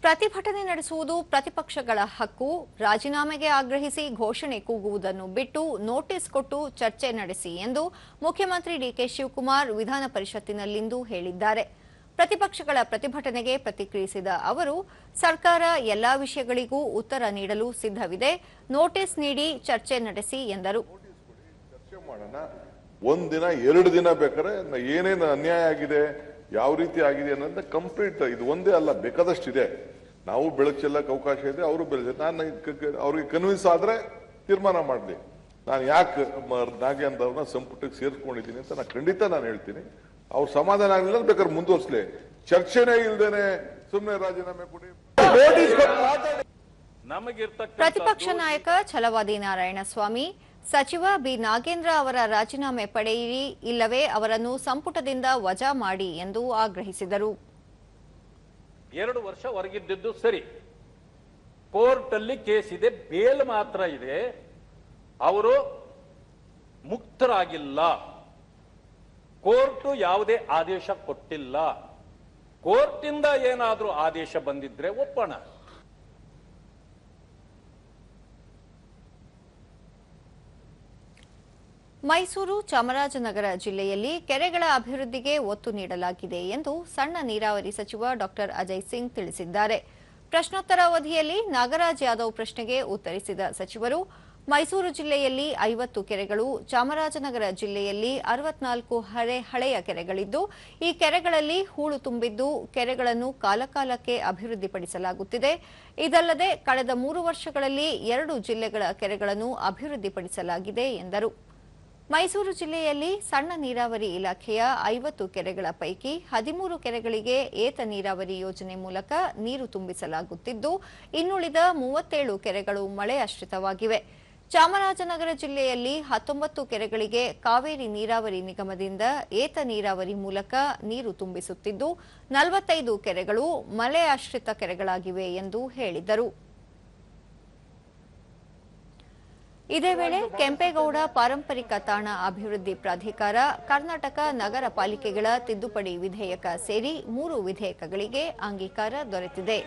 ಪ್ರತಿಭಟನೆ ನಡೆಸುವುದು ಪ್ರತಿಪಕ್ಷಗಳ ಹಕ್ಕು. ರಾಜೀನಾಮೆಗೆ ಆಗ್ರಹಿಸಿ ಘೋಷಣೆ ಕೂಗುವುದನ್ನು ಬಿಟ್ಟು ನೋಟಿಸ್ ಕೊಟ್ಟು ಚರ್ಚೆ ನಡೆಸಿ ಎಂದು ಮುಖ್ಯಮಂತ್ರಿ ಡಿಕೆ ಶಿವಕುಮಾರ್ ವಿಧಾನ ಪರಿಷತ್ತಿನಲ್ಲಿಂದು ಹೇಳಿದ್ದಾರೆ. ಪ್ರತಿಪಕ್ಷಗಳ ಪ್ರತಿಭಟನೆಗೆ ಪ್ರತಿಕ್ರಿಯಿಸಿದ ಅವರು, ಸರ್ಕಾರ ಎಲ್ಲಾ ವಿಷಯಗಳಿಗೂ ಉತ್ತರ ನೀಡಲು ಸಿದ್ಧವಿದೆ, ನೋಟಿಸ್ ನೀಡಿ ಚರ್ಚೆ ನಡೆಸಿ ಎಂದರು. ಒಂದಿನ ಎರಡು ದಿನ ಬೇಕಾದ್ರೆ ಏನೇನು ಅನ್ಯಾಯ ಆಗಿದೆ, ಯಾವ ರೀತಿ ಆಗಿದೆ ಅನ್ನೋದನ್ನ ಕಂಪ್ಲೀಟ್, ಇದು ಒಂದೇ ಅಲ್ಲ, ಬೇಕಾದಷ್ಟಿದೆ. ನಾವು ಬೆಳಕು ಚೆಲ್ಲಕ್ಕೆ ಅವಕಾಶ ಇದೆ, ಅವರು ಬೆಳೆದ, ನಾನು ಅವ್ರಿಗೆ ಕನ್ವಿನ್ಸ್ ಆದ್ರೆ ತೀರ್ಮಾನ ಮಾಡಲಿ. ನಾನು ಯಾಕೆ ನಾಗೇಂದ್ರ ಅವ್ರನ್ನ ಸಂಪುಟಕ್ಕೆ ಸೇರಿಸ್ಕೊಂಡಿದ್ದೀನಿ ಅಂತ ಖಂಡಿತ ನಾನು ಹೇಳ್ತೀನಿ. ಅವ್ರು ಸಮಾಧಾನ ಆಗಲಿಲ್ಲ ಬೇಕಾದ್ರೆ ಮುಂದುವರ್ಸ್ಲಿ. ಚರ್ಚೆನೇ ಇಲ್ದೇನೆ ಸುಮ್ಮನೆ ರಾಜೀನಾಮೆ ಕೊಡಿ. ಪ್ರತಿಪಕ್ಷ ನಾಯಕ ಛಲವಾದಿ ನಾರಾಯಣಸ್ವಾಮಿ, ಸಚಿವ ಬಿ ನಾಗೇಂದ್ರ ಅವರ ರಾಜೀನಾಮೆ ಪಡೆಯಿರಿ, ಇಲ್ಲವೇ ಅವರನ್ನು ಸಂಪುಟದಿಂದ ವಜಾ ಮಾಡಿ ಎಂದು ಆಗ್ರಹಿಸಿದರು. 2 ವರ್ಷ ಹೊರಗಿದ್ದು ಸರಿ, ಕೋರ್ಟ್ ಅಲ್ಲಿ ಕೇಸ್ ಇದೆ, ಬೇಲ್ ಮಾತ್ರ ಇದೆ, ಅವರು ಮುಕ್ತರಾಗಿಲ್ಲ. ಕೋರ್ಟ್ ಯಾವುದೇ ಆದೇಶ ಕೊಟ್ಟಿಲ್ಲ. ಕೋರ್ಟ್ ಇಂದ ಏನಾದ್ರೂ ಆದೇಶ ಬಂದಿದ್ರೆ ಒಪ್ಪೋಣ. ಮೈಸೂರು ಚಾಮರಾಜನಗರ ಜಿಲ್ಲೆಯಲ್ಲಿ ಕೆರೆಗಳ ಅಭಿವೃದ್ಧಿಗೆ ಒತ್ತು ನೀಡಲಾಗಿದೆ ಎಂದು ಸಣ್ಣ ನೀರಾವರಿ ಸಚಿವ ಡಾ ಅಜಯ್ ಸಿಂಗ್ ತಿಳಿಸಿದ್ದಾರೆ. ಪ್ರಶ್ನೋತ್ತರ ಅವಧಿಯಲ್ಲಿ ನಾಗರಾಜ್ ಯಾದವ್ ಪ್ರಶ್ನೆಗೆ ಉತ್ತರಿಸಿದ ಸಚಿವರು, ಮೈಸೂರು ಜಿಲ್ಲೆಯಲ್ಲಿ 50 ಕೆರೆಗಳು, ಚಾಮರಾಜನಗರ ಜಿಲ್ಲೆಯಲ್ಲಿ 64 ಹಳೆಯ ಕೆರೆಗಳಿದ್ದು, ಈ ಕೆರೆಗಳಲ್ಲಿ ಹೂಳು ತುಂಬಿದ್ದು ಕೆರೆಗಳನ್ನು ಕಾಲಕಾಲಕ್ಕೆ ಅಭಿವೃದ್ಧಿಪಡಿಸಲಾಗುತ್ತಿದೆ. ಇದಲ್ಲದೆ ಕಳೆದ 3 ವರ್ಷಗಳಲ್ಲಿ 2 ಜಿಲ್ಲೆಗಳ ಕೆರೆಗಳನ್ನು ಅಭಿವೃದ್ಧಿಪಡಿಸಲಾಗಿದೆ ಎಂದರು. ಮೈಸೂರು ಜಿಲ್ಲೆಯಲ್ಲಿ ಸಣ್ಣ ನೀರಾವರಿ ಇಲಾಖೆಯ 50 ಕೆರೆಗಳ ಪೈಕಿ 13 ಕೆರೆಗಳಿಗೆ ಏತ ನೀರಾವರಿ ಯೋಜನೆ ಮೂಲಕ ನೀರು ತುಂಬಿಸಲಾಗುತ್ತಿದ್ದು, ಇನ್ನುಳಿದ 37 ಕೆರೆಗಳು ಮಳೆಯಾಶ್ರಿತವಾಗಿವೆ. ಚಾಮರಾಜನಗರ ಜಿಲ್ಲೆಯಲ್ಲಿ 19 ಕೆರೆಗಳಿಗೆ ಕಾವೇರಿ ನೀರಾವರಿ ನಿಗಮದಿಂದ ಏತ ನೀರಾವರಿ ಮೂಲಕ ನೀರು ತುಂಬಿಸುತ್ತಿದ್ದು, 45 ಕೆರೆಗಳು ಮಳೆಯಾಶ್ರಿತ ಕೆರೆಗಳಾಗಿವೆ ಎಂದು ಹೇಳಿದರು. ಇದೇ ವೇಳೆ ಕೆಂಪೇಗೌಡ ಪಾರಂಪರಿಕ ತಾಣ ಅಭಿವೃದ್ಧಿ ಪ್ರಾಧಿಕಾರ, ಕರ್ನಾಟಕ ನಗರ ಪಾಲಿಕೆಗಳ ತಿದ್ದುಪಡಿ ವಿಧೇಯಕ ಸೇರಿ 3 ವಿಧೇಯಕಗಳಿಗೆ ಅಂಗೀಕಾರ ದೊರೆತಿದೆ.